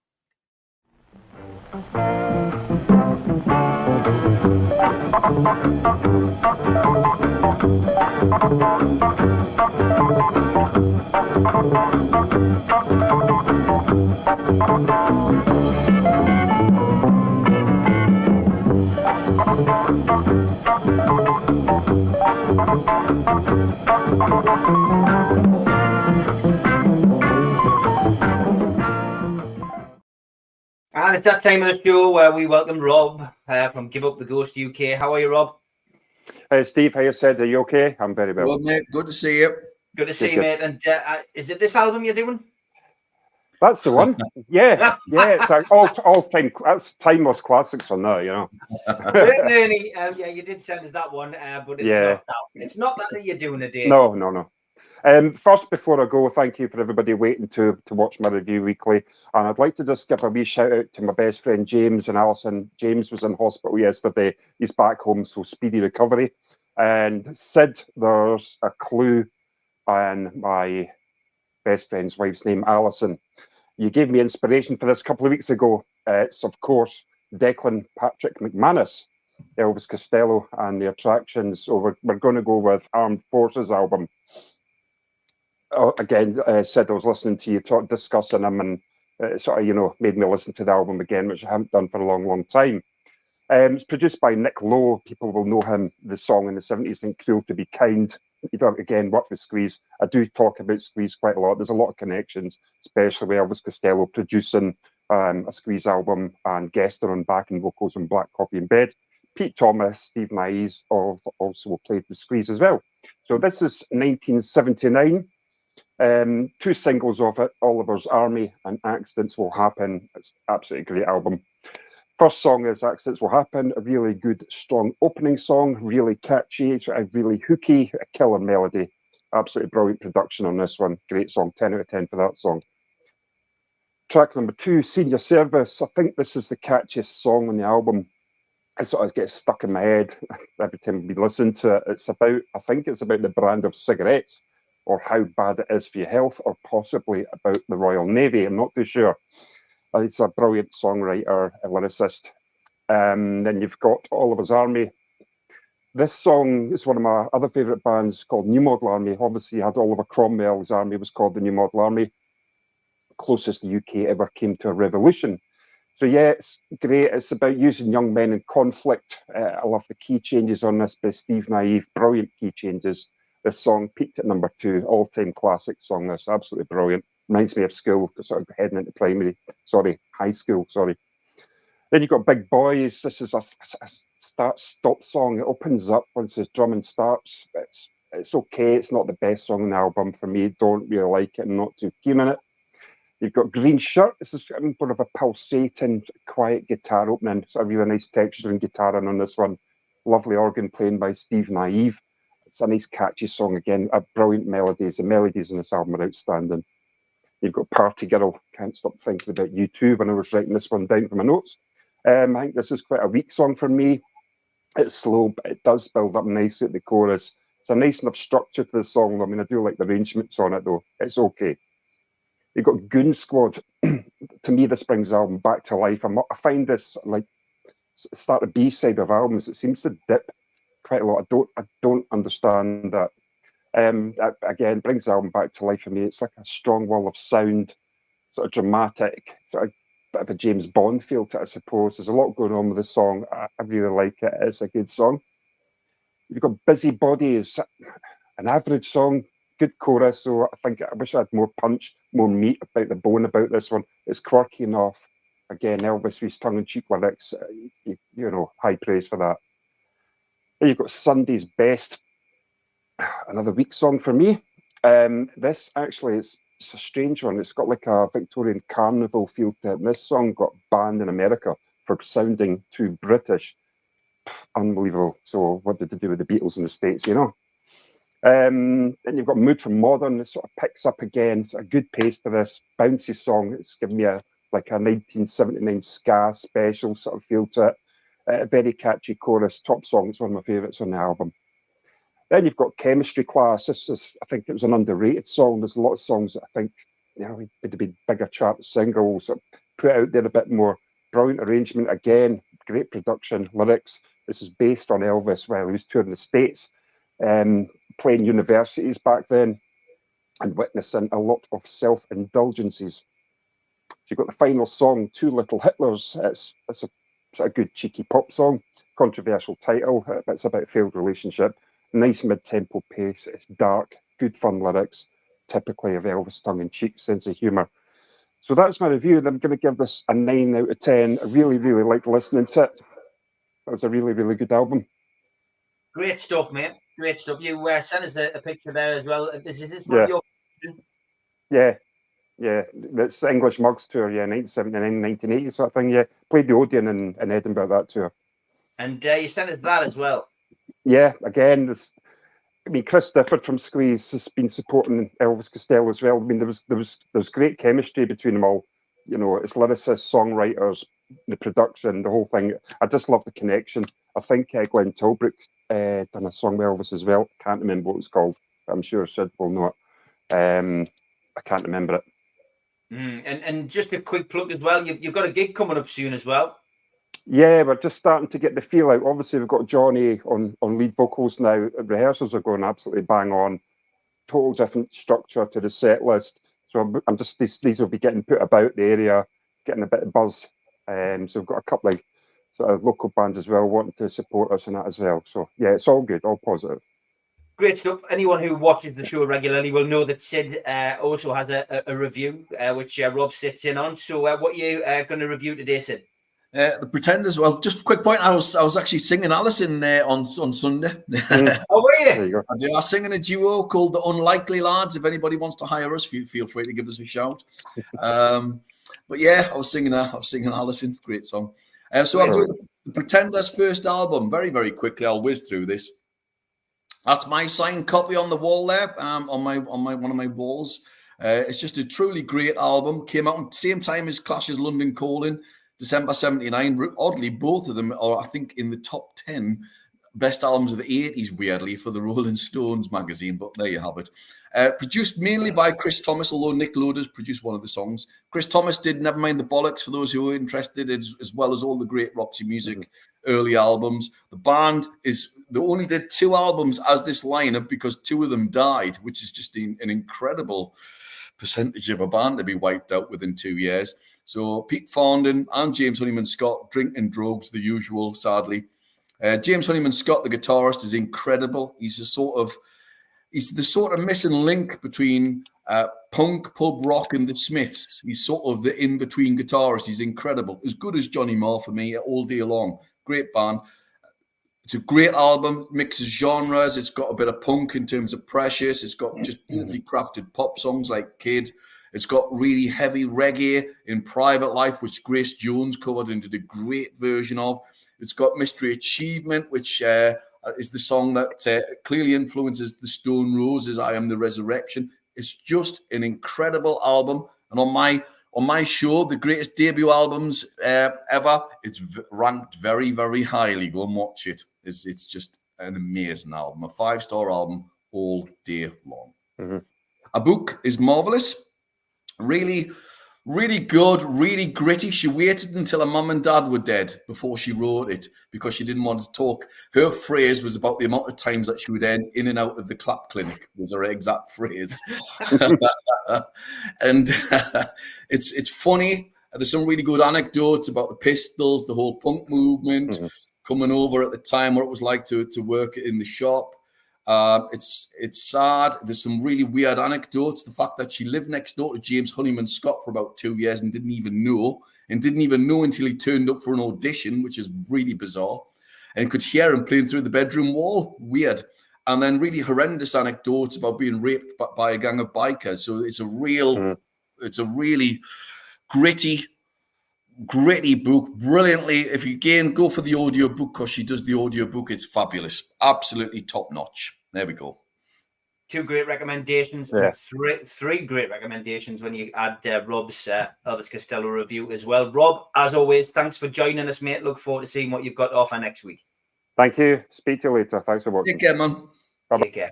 And it's that time of the show where we welcome Rob from Give Up the Ghost UK. How are you, Rob? Hey, Steve, how you said? Are you okay? I'm very well. Good, mate. Good to see you. Good to see you, mate. And is it this album you're doing? That's the one. Yeah, yeah. It's like all time. That's timeless classics on there, you know. Ernie, yeah, you did send us that one, but it's not that. It's not that you're doing a day. No. First, before I go, thank you for everybody waiting to watch my review weekly. And I'd like to just give a wee shout out to my best friend James and Alison. James was in hospital yesterday. He's back home, so speedy recovery. And Sid, there's a clue on my best friend's wife's name, Alison. You gave me inspiration for this a couple of weeks ago. It's, of course, Declan Patrick McManus, Elvis Costello, and the attractions. So we're going to go with Armed Forces album. Again, Sid, I was listening to you discussing him and sort of, made me listen to the album again, which I haven't done for a long, long time. It's produced by Nick Lowe. People will know him, the song in the 70s, and Cruel to Be Kind. Again, work with Squeeze. I do talk about Squeeze quite a lot. There's a lot of connections, especially with Elvis Costello producing a Squeeze album and guesting on backing vocals on Black Coffee in Bed. Pete Thomas, Steve Nyes also played with Squeeze as well. So this is 1979. Two singles of it, Oliver's Army and Accidents Will Happen. It's absolutely great album. First song is Accidents Will Happen, a really good, strong opening song, really catchy, really hooky, a killer melody. Absolutely brilliant production on this one. Great song, 10 out of 10 for that song. Track number 2, Senior Service. I think this is the catchiest song on the album. It sort of gets stuck in my head every time we listen to it. I think it's about the brand of cigarettes, or how bad it is for your health, or possibly about the Royal Navy. I'm not too sure. He's a brilliant songwriter, a lyricist. Then you've got Oliver's Army. This song is one of my other favourite bands called New Model Army. Obviously, you had Oliver Cromwell's army was called the New Model Army. Closest the UK ever came to a revolution. So yeah, it's great. It's about using young men in conflict. I love the key changes on this by Steve Naive. Brilliant key changes. This song peaked at number 2, all-time classic song. That's absolutely brilliant. Reminds me of school, sort of heading into high school. Then you've got Big Boys. This is a start-stop song. It opens up once his drumming starts. It's okay. It's not the best song on the album for me. Don't really like it. I'm not too keen on it. You've got Green Shirt. This is more of a pulsating, quiet guitar opening. It's a really nice texture and guitar on this one. Lovely organ playing by Steve Naive. It's a nice catchy song again. Brilliant melodies. The melodies in this album are outstanding. You've got Party Girl. Can't stop thinking about you too when I was writing this one down for my notes. I think this is quite a weak song for me. It's slow, but it does build up nicely at the chorus. It's a nice enough structure to the song. I mean, I do like the arrangements on it though. It's okay. You've got Goon Squad. To me, this brings the album back to life. I find this like start the B-side of albums. It seems to dip quite a lot. I don't understand that. Again, brings the album back to life for me. It's like a strong wall of sound, sort of dramatic, sort of bit of a James Bond feel to it, I suppose. There's a lot going on with the song. I really like it. It's a good song. You've got Busybody. Is an average song. Good chorus, so I wish I had more punch, more meat about the bone about this one. It's quirky enough. Again, Elvis with his tongue-in-cheek lyrics, you know, high praise for that. Then you've got Sunday's Best, another weak song for me. This actually it's a strange one. It's got like a Victorian carnival feel to it. And this song got banned in America for sounding too British. Unbelievable. So what did they do with the Beatles in the States, you know? Then you've got Mood for Modern. It sort of picks up again. It's a good pace to this bouncy song. It's given me a 1979 ska special sort of feel to it. A very catchy chorus. Top song. It's one of my favourites on the album. Then you've got Chemistry Class. This is, I think it was an underrated song. There's a lot of songs that I think, you know, would be bigger chart singles, sort of put out there a bit more. Brilliant arrangement again. Great production, lyrics. This is based on Elvis while he was touring the States. Playing universities back then and witnessing a lot of self-indulgences. So you've got the final song, Two Little Hitlers. It's a good cheeky pop song, controversial title. It's about a failed relationship. Nice mid-tempo pace. It's dark, good fun lyrics, typically of Elvis tongue-in-cheek sense of humour. So that's my review, and I'm going to give this a 9 out of 10. I really, really liked listening to it. That was a really, really good album. Great stuff, mate. Great stuff. You sent us a picture there as well. This is Yeah. your... Yeah. That's the English Mugs tour, 1979, 1980 sort of thing, yeah. Played the Odeon in Edinburgh, that tour. And you sent us that as well. Yeah, again, Chris Difford from Squeeze has been supporting Elvis Costello as well. I mean, there was great chemistry between them all. You know, it's lyricists, songwriters, the production, the whole thing. I just love the connection. I think Glenn Tilbrook done a song with Elvis as well. Can't remember what it was called, but I'm sure Sid will know it. I can't remember it. And just a quick plug as well. You've got a gig coming up soon as well. Yeah, we're just starting to get the feel out. Obviously, we've got Johnny on lead vocals now. Rehearsals are going absolutely bang on. Total different structure to the set list. So I'm just these will be getting put about the area, getting a bit of buzz. So we've got a couple of sort of local bands as well wanting to support us in that as well. So yeah, it's all good, all positive. Great stuff. Anyone who watches the show regularly will know that Sid also has a review, which Rob sits in on. So what are you going to review today, Sid? The Pretenders. Well, just a quick point. I was actually singing Alison on Sunday. Oh, were you? There you go. I was singing a duo called the Unlikely Lads. If anybody wants to hire us, feel free to give us a shout. But yeah, I was singing Alison. Great song. So I'm doing the Pretenders' first album. Very, very quickly, I'll whiz through this. That's my signed copy on the wall there, on one of my walls. It's just a truly great album. Came out at the same time as Clash's London Calling. December 79. Oddly, both of them are, I think, in the top 10 best albums of the 80s, weirdly, for the Rolling Stones magazine. But there you have it. Produced mainly by Chris Thomas, although Nick Loder's produced one of the songs. Chris Thomas did Nevermind the Bollocks, for those who are interested, as well as all the great Roxy Music early albums. The band they only did 2 albums as this lineup because 2 of them died, which is just an incredible percentage of a band to be wiped out within 2 years. So Pete Fondon and James Honeyman Scott, drink and drugs, the usual, sadly. James Honeyman Scott, the guitarist, is incredible. He's the sort of missing link between punk, pub rock, and the Smiths. He's sort of the in-between guitarist. He's incredible. As good as Johnny Marr for me all day long. Great band. It's a great album, mixes genres. It's got a bit of punk in terms of Precious. It's got just beautifully crafted pop songs like Kid. It's got really heavy reggae in Private Life, which Grace Jones covered and did a great version of. It's got Mystery Achievement, which is the song that clearly influences the Stone Roses, I Am the Resurrection. It's just an incredible album. And on my show, the greatest debut albums ever, it's ranked very, very highly. Go and watch it. It's just an amazing album, a 5-star album all day long. Mm-hmm. A book is marvelous. Really, really good, really gritty. She waited until her mum and dad were dead before she wrote it because she didn't want to talk. Her phrase was about the amount of times that she would end in and out of the clap clinic, was her exact phrase. And it's funny. There's some really good anecdotes about the Pistols, the whole punk movement, coming over at the time, what it was like to work in the shop. It's sad. There's some really weird anecdotes. The fact that she lived next door to James Honeyman Scott for about 2 years and didn't even know until he turned up for an audition, which is really bizarre, and could hear him playing through the bedroom wall. Weird. And then really horrendous anecdotes about being raped by a gang of bikers. So it's a really gritty book, brilliantly. If you again go for the audio book, because she does the audio book, it's fabulous, absolutely top notch. There we go. 2 great recommendations, Yeah. three great recommendations when you add Rob's Elvis Costello review as well. Rob, as always, thanks for joining us, mate. Look forward to seeing what you've got to offer next week. Thank you. Speak to you later. Thanks for watching. Take care, man. Bye-bye. Take care.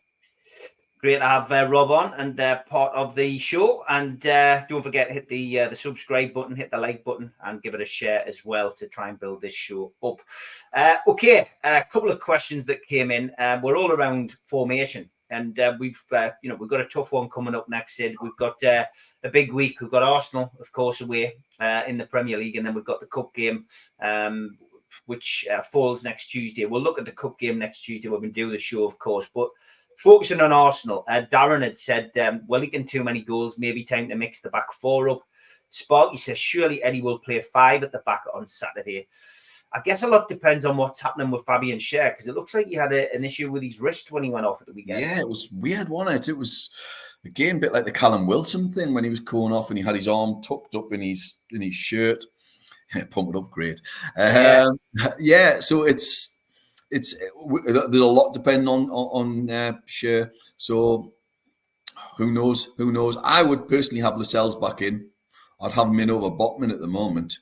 Great to have Rob on and part of the show. And don't forget to hit the subscribe button, hit the like button, and give it a share as well to try and build this show up. Okay, a couple of questions that came in. We're all around formation, and we've got a tough one coming up next, Sid. We've got a big week. We've got Arsenal, of course, away in the Premier League, and then we've got the Cup game, which falls next Tuesday. We'll look at the Cup game next Tuesday when we do the show, of course, but focusing on Arsenal, Darren had said, we're leaking too many goals, maybe time to mix the back 4 up. Sparky says, surely Eddie will play 5 at the back on Saturday. I guess a lot depends on what's happening with Fabian Schär, because it looks like he had an issue with his wrist when he went off at the weekend. Yeah, it was weird, wasn't it? It was, again, a bit like the Callum Wilson thing when he was going off and he had his arm tucked up in his shirt. Pump it up, great. Yeah, so there's a lot depending on Schär. So who knows? I would personally have Lascelles back in. I'd have him in over Botman at the moment.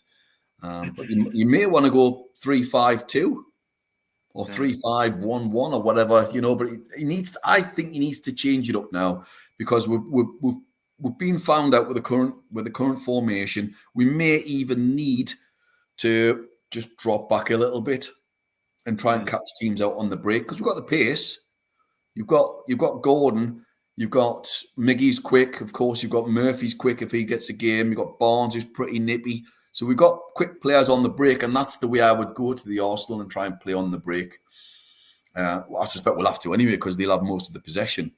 But you may want to go 3-5-2 or 3-5-1-1 or whatever, but I think he needs to change it up now, because we've been found out with the current formation. We may even need to just drop back a little bit and try and catch teams out on the break, because we've got the pace. You've got Gordon, you've got Miggy's quick, of course. You've got Murphy's quick if he gets a game. You've got Barnes, who's pretty nippy. So we've got quick players on the break, and that's the way I would go to the Arsenal and try and play on the break. I suspect we'll have to anyway, because they'll have most of the possession.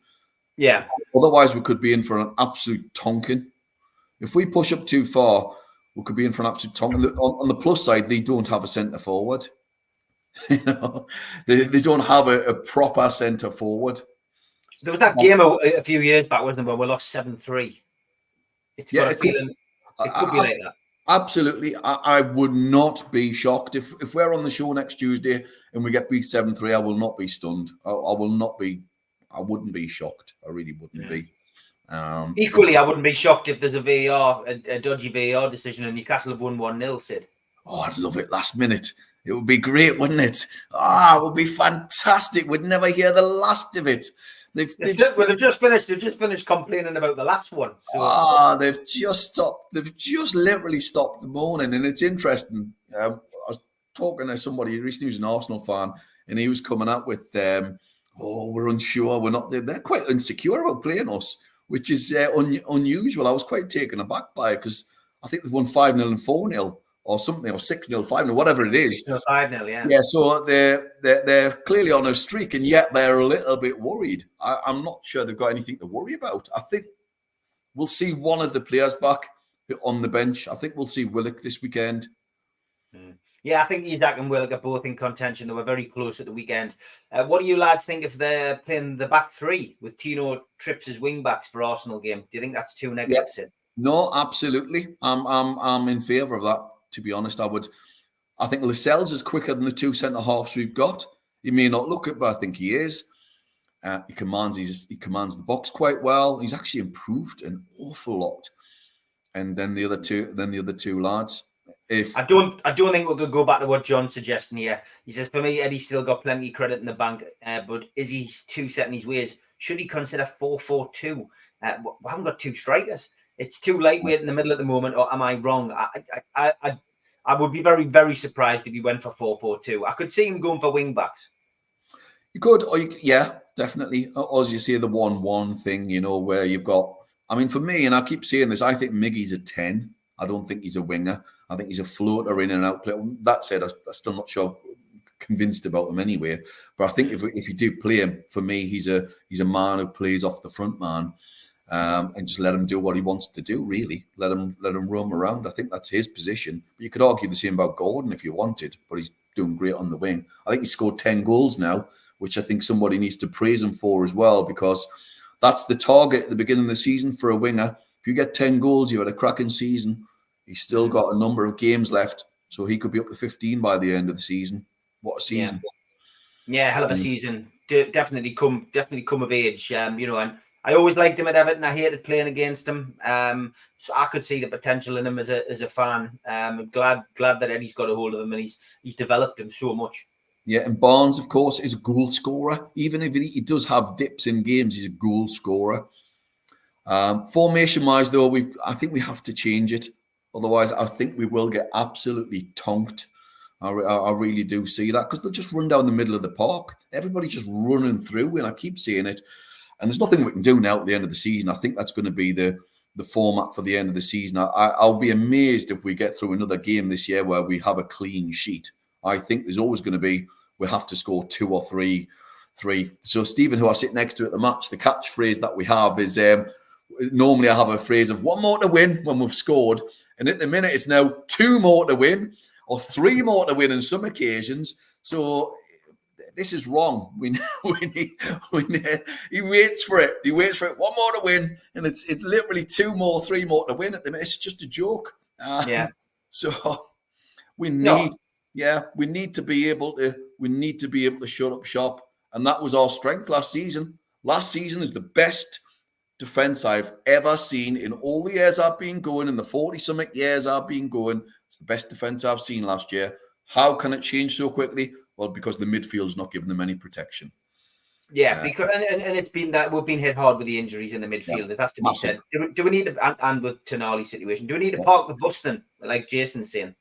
Yeah. Otherwise, we could be in for an absolute tonking. If we push up too far, we could be in for an absolute tonking. On the plus side, they don't have a centre forward. They don't have a proper centre forward. There was that game a few years back, wasn't there, where we lost 7-3. It's got a feeling it could be like that. Absolutely. I would not be shocked if we're on the show next Tuesday and we get beat 7-3. I will not be stunned. I wouldn't be shocked. I really wouldn't be. Equally, I wouldn't be shocked if there's a dodgy VAR decision and Newcastle have won 1-0, Sid. Oh, I'd love it last minute. It would be great, wouldn't it? It would be fantastic. We'd never hear the last of it. They've just finished complaining about the last one. So. They've just stopped. They've just literally stopped the moaning, and it's interesting. I was talking to somebody recently who's an Arsenal fan, and he was coming up with, we're unsure, we're not there. They're quite insecure about playing us, which is unusual. I was quite taken aback by it, because I think they've won 5-0 and 4-0. Or something, or 6-0, 5-0, whatever it is. 5-0, yeah. Yeah, so they're clearly on a streak, and yet they're a little bit worried. I'm not sure they've got anything to worry about. I think we'll see one of the players back on the bench. I think we'll see Willock this weekend. Yeah, I think Isak and Willock are both in contention. They were very close at the weekend. What do you lads think if they're playing the back 3 with Tino Trips as wing backs for Arsenal game? Do you think that's too negative, Sid? No, absolutely. I'm in favour of that. To be honest, I think Lascelles is quicker than the two centre halves we've got. He may not look it, but I think he is. He commands the box quite well. He's actually improved an awful lot. And then the other two lads. I don't think we could go back to what John's suggesting here. He says, for me, Eddie's still got plenty of credit in the bank, but is he too set in his ways? Should he consider 4-4-2? We haven't got two strikers. It's too lightweight in the middle at the moment, or am I wrong? I would be very, very surprised if he went for 4-4-2. I could see him going for wing backs. You could, yeah, definitely. Or as you say, the 1-1 thing, where you've got. I mean, for me, and I keep saying this, I think Miggy's a 10. I don't think he's a winger. I think he's a floater in and out player. That said, I'm still not sure convinced about him anyway. But I think if you do play him, for me, he's a man who plays off the front man, and just let him do what he wants to do. Really, let him roam around. I think that's his position. But you could argue the same about Gordon if you wanted, but he's doing great on the wing. I think he scored 10 goals now, which I think somebody needs to praise him for as well, because that's the target at the beginning of the season for a winger. If you get 10 goals, you had a cracking season. He's still got a number of games left, so he could be up to 15 by the end of the season. What a season! Yeah, hell of a season. Definitely come of age. And I always liked him at Everton. I hated playing against him. So I could see the potential in him as a fan. I'm glad that Eddie's got a hold of him and he's developed him so much. Yeah, and Barnes, of course, is a goal scorer. Even if he does have dips in games, he's a goal scorer. Formation-wise, though, I think we have to change it. Otherwise, I think we will get absolutely tonked. I really do see that, because they'll just run down the middle of the park. Everybody's just running through, and I keep saying it. And there's nothing we can do now at the end of the season. I think that's going to be the format for the end of the season. I'll be amazed if we get through another game this year where we have a clean sheet. I think there's always going to be, we have to score 2 or 3. So Stephen, who I sit next to at the match, the catchphrase that we have is, normally I have a phrase of 1 more to win when we've scored. And at the minute, it's now 2 more to win or 3 more to win on some occasions. So this is wrong. We need, he waits for it. He waits for it. 1 more to win. And it's literally 2 more, 3 more to win at the minute. It's just a joke. So we need to be able to shut up shop. And that was our strength last season. Last season is the best defense I've ever seen in all the years I've been going, in the 40-something years I've been going. It's the best defense I've seen last year. How can it change so quickly? Well, because the midfield's not giving them any protection. Yeah, because and it's been that we've been hit hard with the injuries in the midfield. Yeah, it has to be said. Do we need to, and with Tonali's situation, do we need to park the bus then, like Jason's saying?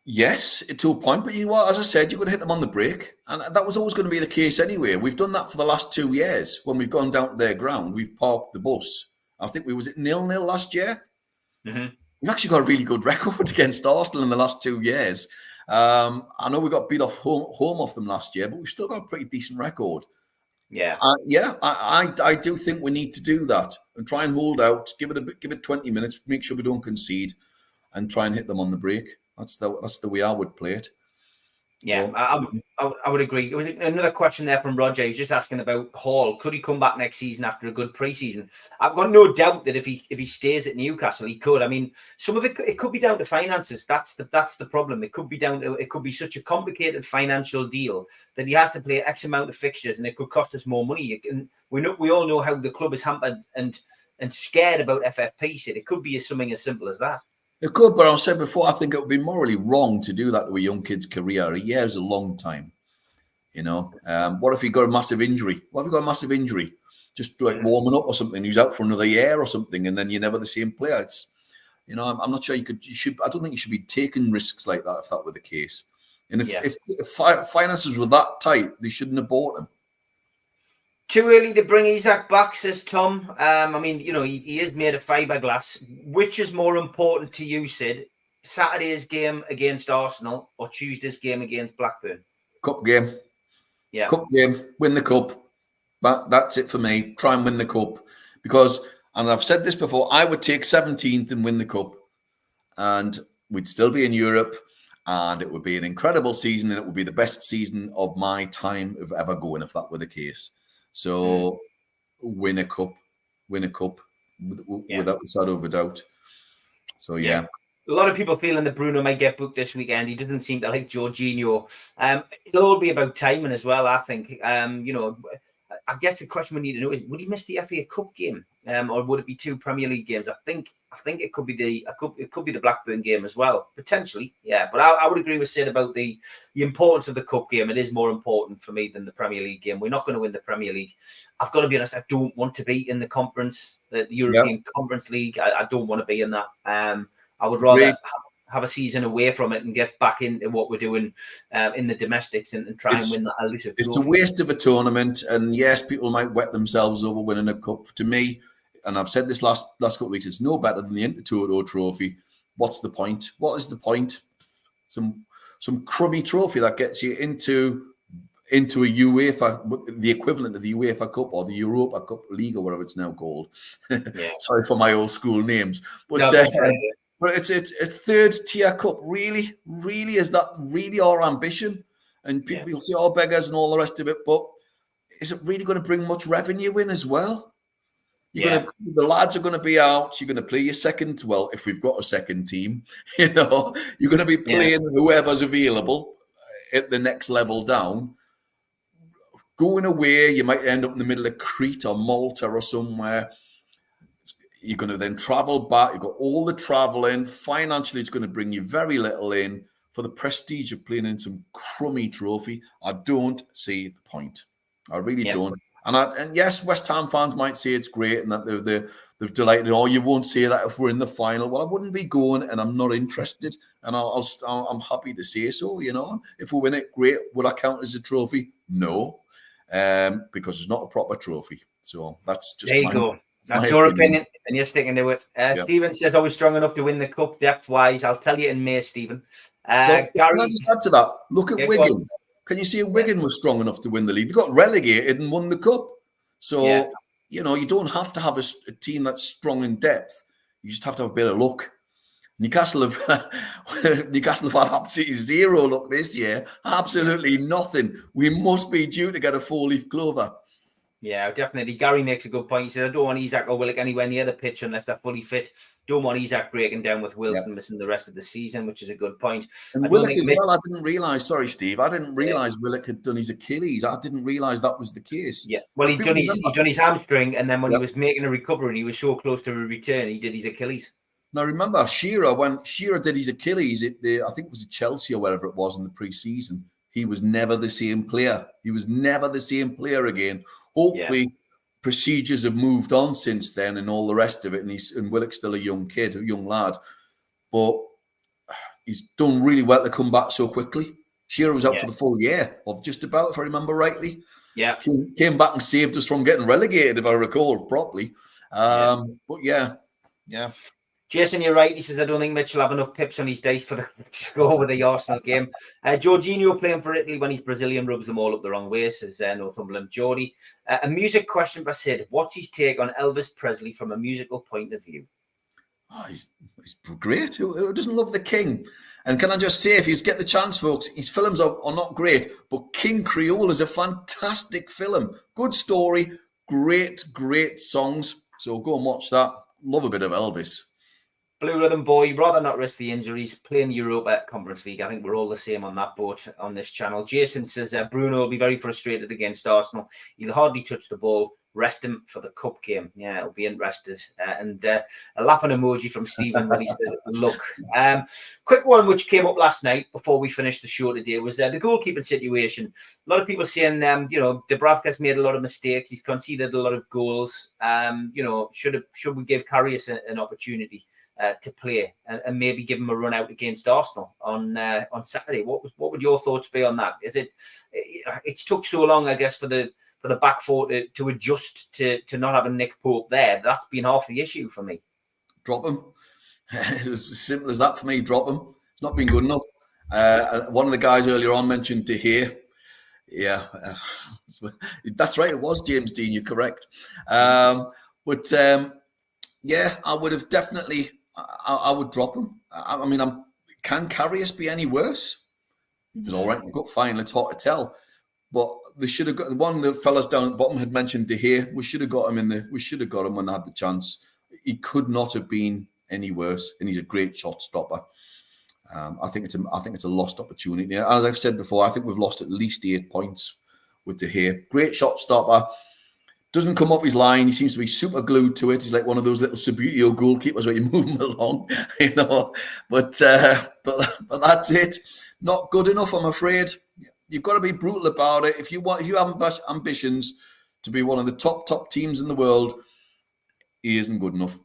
Yes, to a point, but as I said, you're going to hit them on the break, and that was always going to be the case anyway. We've done that for the last 2 years. When we've gone down to their ground, we've parked the bus. I think was it 0-0 last year? Mm-hmm. We've actually got a really good record against Arsenal in the last 2 years. I know we got beat off home off them last year, but we've still got a pretty decent record. Yeah, I do think we need to do that and try and hold out. Give it 20 minutes. Make sure we don't concede, and try and hit them on the break. That's the way I would play it. Yeah, I would agree. It was another question there from Roger. He's just asking about Hall. Could he come back next season after a good pre-season? I've got no doubt that if he stays at Newcastle, he could. I mean, some of it could be down to finances. That's the problem. It could be such a complicated financial deal that he has to play X amount of fixtures, and it could cost us more money. And we all know how the club is hampered and scared about FFP. So it could be something as simple as that. It could, but I said before, I think it would be morally wrong to do that to a young kid's career. A year is a long time. What if he got a massive injury? Just like warming up or something, he's out for another year or something, and then you're never the same player. It's, I'm not sure you should. I don't think you should be taking risks like that if that were the case. And if finances were that tight, they shouldn't have bought him. Too early to bring Isak back, says Tom. I mean, he is made of fiberglass. Which is more important to you, Sid? Saturday's game against Arsenal or Tuesday's game against Blackburn? Cup game. Yeah. Cup game. Win the cup. That's it for me. Try and win the cup. Because, and I've said this before, I would take 17th and win the cup. And we'd still be in Europe. And it would be an incredible season. And it would be the best season of my time of ever going, if that were the case. So win a cup. without a shadow of a doubt. So, yeah. A lot of people feeling that Bruno might get booked this weekend. He doesn't seem to like Jorginho. It'll all be about timing as well, I think. I guess the question we need to know is, would he miss the FA Cup game, or would it be 2 Premier League games? I think it could be the Blackburn game as well, potentially. Yeah, but I would agree with Sid about the importance of the Cup game. It is more important for me than the Premier League game. We're not going to win the Premier League. I've got to be honest. I don't want to be in the conference, the European Conference League. I don't want to be in that. I would rather have a season away from it and get back into what we're doing in the domestics and try and win that elusive trophy. It's a waste of a tournament, and yes, people might wet themselves over winning a cup. To me, and I've said this last couple of weeks, it's no better than the Intertoto trophy. What's the point? What is the point? Some crummy trophy that gets you into a UEFA, the equivalent of the UEFA Cup or the Europa Cup League or whatever it's now called. Sorry for my old school names, but. But it's a third tier cup. Really, is that really our ambition? And people will say, "Oh, beggars," and all the rest of it. But is it really going to bring much revenue in as well? The lads are going to be out. You're going to play your second. Well, if we've got a second team, you're going to be playing whoever's available at the next level down. Going away, you might end up in the middle of Crete or Malta or somewhere. You're going to then travel back. You've got all the travel in. Financially, it's going to bring you very little in. For the prestige of playing in some crummy trophy, I don't see the point. I really don't. And yes, West Ham fans might say it's great and that they're delighted. Oh, you won't say that if we're in the final. Well, I wouldn't be going, and I'm not interested. And I'm happy to say so. If we win it, great. Would I count as a trophy? No, because it's not a proper trophy. So that's just there you go. That's your opinion, and you're sticking to it. Stephen says, "Are we strong enough to win the cup depth-wise?" I'll tell you in May, Stephen. Gary, can I just add to that? Look at Wigan. Can you see if Wigan was strong enough to win the league? They got relegated and won the cup. So, you don't have to have a team that's strong in depth. You just have to have a bit of luck. Newcastle have had absolutely zero luck this year. Absolutely nothing. We must be due to get a 4-leaf clover. Yeah, definitely. Gary makes a good point. He says, I don't want Isak or Willock anywhere near the pitch unless they're fully fit. Don't want Isak breaking down with Wilson missing the rest of the season, which is a good point. And Willock as well, I didn't realise, sorry, Steve, I didn't realise Willock had done his Achilles. I didn't realise that was the case. Yeah, well, he'd done his hamstring, and then when he was making a recovery and he was so close to a return, he did his Achilles. Now, remember, when Shearer did his Achilles, I think it was at Chelsea or wherever it was in the pre-season, he was never the same player. He was never the same player again. Hopefully, procedures have moved on since then and all the rest of it. And Willock's still a young kid, a young lad. But he's done really well to come back so quickly. Shearer was out for the full year, of just about, if I remember rightly. Yeah. Came back and saved us from getting relegated, if I recall properly. But yeah. Jason, you're right. He says, I don't think Mitch will have enough pips on his dice for the score with the Arsenal game. Jorginho playing for Italy when he's Brazilian rubs them all up the wrong way, says Northumberland Geordie. A music question for Sid. What's his take on Elvis Presley from a musical point of view? Oh, he's great. Who doesn't love the King? And can I just say, if you get the chance, folks, his films are not great, but King Creole is a fantastic film. Good story, great songs. So go and watch that. Love a bit of Elvis. Blue Rhythm Boy, rather not risk the injuries, playing Europa Conference League. I think we're all the same on that boat on this channel. Jason says Bruno will be very frustrated against Arsenal. He'll hardly touch the ball. Rest him for the cup game. Yeah, it'll be interested. And a laughing emoji from Stephen when he says, look. Quick one which came up last night before we finished the show today was the goalkeeping situation. A lot of people saying, Dubravka's made a lot of mistakes. He's conceded a lot of goals. Should we give Karius an opportunity to play and maybe give him a run out against Arsenal on Saturday? What would your thoughts be on that? It's took so long, I guess, for the back four to adjust to not having Nick Pope there. That's been half the issue for me. Drop him. It was as simple as that for me. Drop him. It's not been good enough. One of the guys earlier on mentioned De Gea. Yeah, that's right. It was James Dean. You're correct. I would have definitely. I would drop him. Can Karius be any worse? He was all right in the gut. Fine. It's hard to tell. But they should have got one of the fellas down at the bottom had mentioned De Gea. We should have got him when they had the chance. he could not have been any worse, and he's a great shot stopper. I think it's a lost opportunity. As I've said before, I think we've lost at least 8 points with De Gea. Great shot stopper. Doesn't come off his line. He seems to be super glued to it. He's like one of those little Subbuteo goalkeepers where you move him along, you know. But that's it. Not good enough, I'm afraid. You've got to be brutal about it. If you have ambitions to be one of the top teams in the world, he isn't good enough.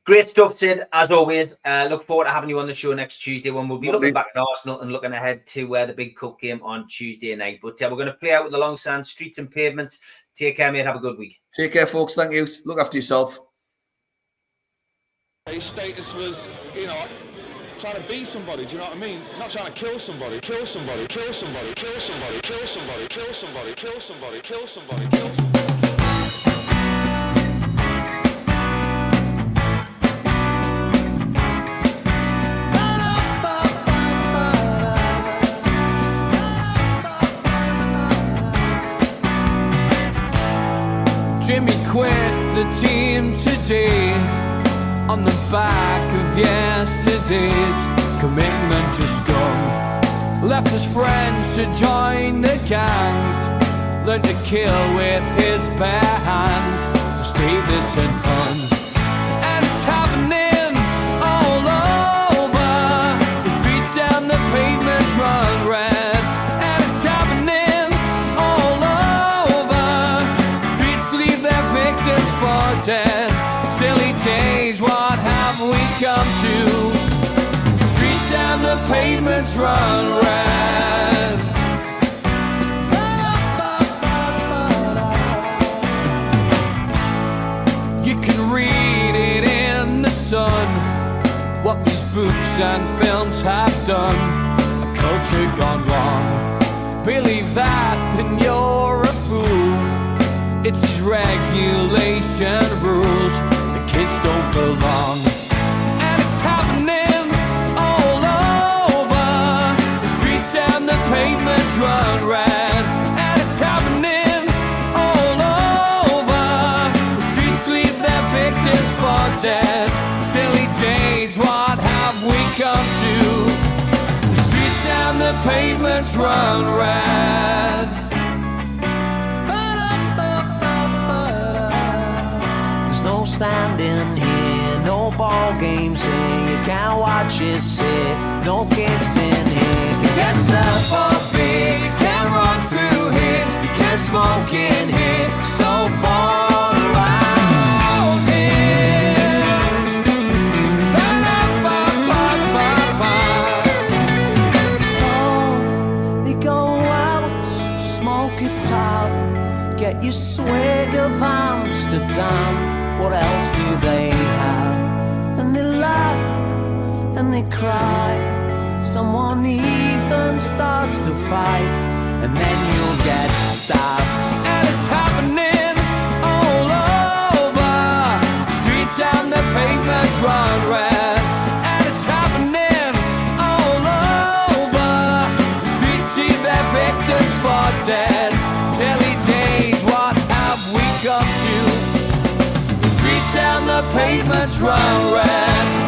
Great stuff, Sid, as always. Look forward to having you on the show next Tuesday when we'll be looking back at Arsenal and looking ahead to the big cup game on Tuesday night. But we're going to play out with the Long Sand Streets and Pavements. Take care, mate. Have a good week. Take care, folks. Thank you. Look after yourself. His status was, trying to be somebody, do you know what I mean? Not trying to kill somebody, kill somebody, kill somebody, kill somebody, kill somebody, kill somebody, kill somebody, kill somebody, kill somebody. Jimmy quit the team today on the back of yesterday's commitment to scum. Left his friends to join the gangs, learned to kill with his bare hands for status and fun. And it's happening all over the streets and the pavements run red. And it's happening all over the streets, leave their victims for dead. Silly days, what have we come to? The streets and the pavements run red. You can read it in the Sun, what these books and films have done. A culture gone wrong. Believe that, then you're a fool. It's these regulation rules. Kids don't belong. And it's happening all over the streets and the pavements run red. And it's happening all over the streets, leave their victims for dead. Silly days, what have we come to? The streets and the pavements run red. No standing here, no ball games here. You can't watch it sit, no kids in here. You can't surf or beer, you can't run through here. You can't smoke in here, so bored around here. So they go out, smoke it top, get your swig of Amsterdam. What else do they have? And they laugh and they cry. Someone even starts to fight, and then you'll get stabbed. And it's happening all over the streets and the pavements run red. And it's happening all over the streets, leave their victims for dead. Silly days, what have we come to? And the pavements run red.